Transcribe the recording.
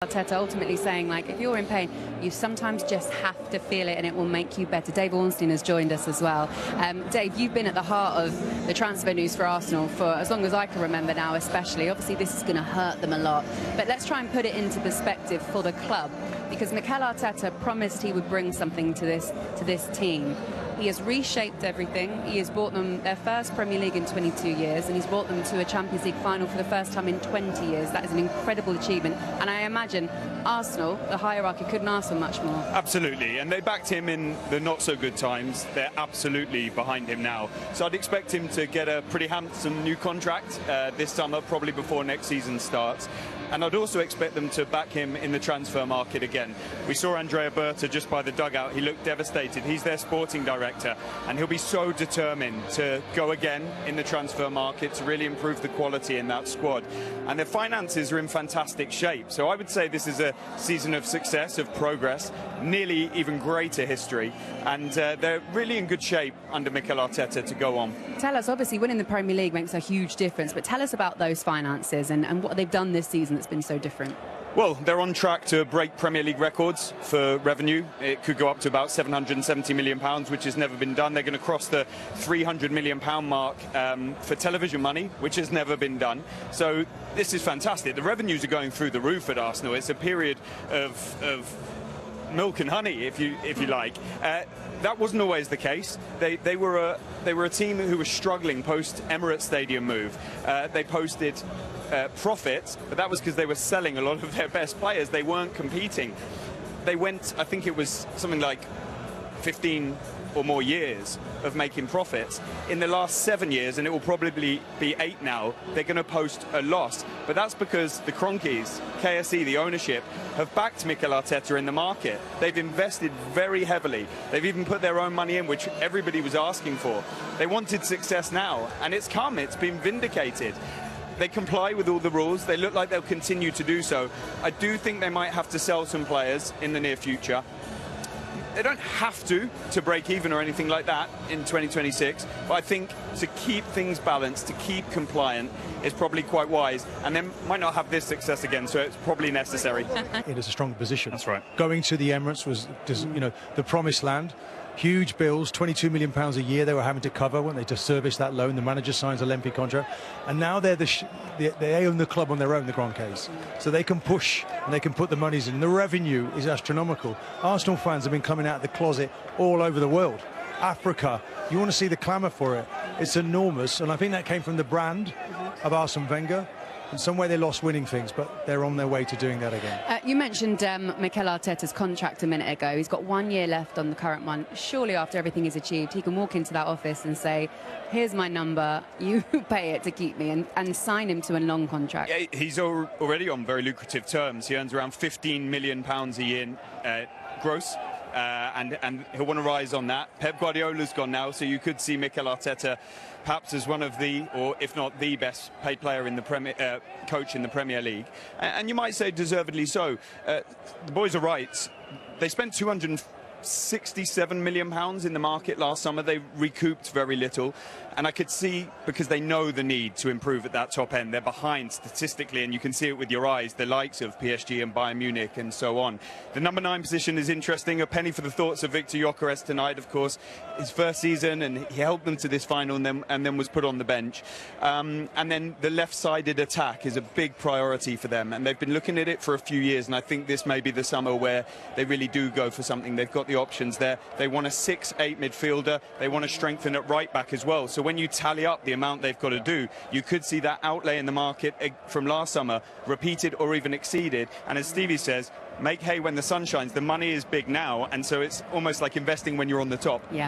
Arteta ultimately saying, like, if you're in pain, you sometimes just have to feel it and it will make you better. David Ornstein has joined us as well. Dave, you've been at the heart of the transfer news for Arsenal for as long as I can remember now, especially. Obviously, this is going to hurt them a lot. But let's try and put it into perspective for the club, because Mikel Arteta promised he would bring something to this team. He has reshaped everything. He has brought them their first Premier League in 22 years, and he's brought them to a Champions League final for the first time in 20 years. That is an incredible achievement. And I imagine Arsenal, the hierarchy, couldn't ask for much more. Absolutely. And they backed him in the not-so-good times. They're absolutely behind him now. So I'd expect him to get a pretty handsome new contract this summer, probably before next season starts. And I'd also expect them to back him in the transfer market again. We saw Andrea Berta just by the dugout. He looked devastated. He's their sporting director, and he'll be so determined to go again in the transfer market to really improve the quality in that squad. And their finances are in fantastic shape. So I would say this is a season of success, of progress, nearly even greater history. And they're really in good shape under Mikel Arteta to go on. Tell us, obviously winning the Premier League makes a huge difference, but tell us about those finances and what they've done this season that's been so different. Well, they're on track to break Premier League records for revenue. It could go up to about £770 million, which has never been done. They're going to cross the £300 million mark for television money, which has never been done. So this is fantastic. The revenues are going through the roof at Arsenal. It's a period of milk and honey, if you like. That wasn't always the case. They were a team who was struggling post Emirates Stadium move. They posted profits, but that was because they were selling a lot of their best players. They weren't competing. They went, I think it was something like 15 or more years of making profits. In the last 7 years, and it will probably be 8 now, they're going to post a loss. But that's because the Cronkies, KSE, the ownership, have backed Mikel Arteta in the market. They've invested very heavily. They've even put their own money in, which everybody was asking for. They wanted success now, and it's come. It's been vindicated. They comply with all the rules. They look like they'll continue to do so. I do think they might have to sell some players in the near future. They don't have to break even or anything like that in 2026, but I think to keep things balanced, to keep compliant, is probably quite wise, and they might not have this success again, so it's probably necessary. It is a strong position. That's right. Going to the Emirates was, the promised land. Huge bills, £22 million a year they were having to cover when they to service that loan. The manager signs a lengthy contract, and now they own the club on their own, the Cronkies, so they can push and they can put the monies in. The revenue is astronomical. Arsenal fans have been coming out of the closet all over the world. Africa, you want to see the clamour for it. It's enormous, and I think that came from the brand of Arsene Wenger. In some way they lost winning things, but they're on their way to doing that again. You mentioned Mikel Arteta's contract a minute ago. He's got 1 year left on the current one. Surely after everything is achieved, he can walk into that office and say, here's my number, you pay it to keep me, and sign him to a long contract. Yeah, he's already on very lucrative terms. He earns around £15 million a year gross. And he'll want to rise on that. Pep Guardiola's gone now, so you could see Mikel Arteta perhaps as one of the, or if not the best paid player in the coach in the Premier League. And you might say deservedly so. The boys are right. They spent £267 million in the market last summer. They recouped very little, and I could see, because they know the need to improve at that top end. They're behind statistically, and you can see it with your eyes, the likes of PSG and Bayern Munich and so on. The number 9 position is interesting. A penny for the thoughts of Victor Gyökeres tonight, of course. His first season, and he helped them to this final and then was put on the bench. And then the left-sided attack is a big priority for them, and they've been looking at it for a few years, and I think this may be the summer where they really do go for something. They've got the options there. They want a 6-8 midfielder. They want to strengthen at right back as well. So when you tally up the amount they've got to do, you could see that outlay in the market from last summer repeated or even exceeded. And as Stevie says, make hay when the sun shines. The money is big now, and so it's almost like investing when you're on the top. Yeah.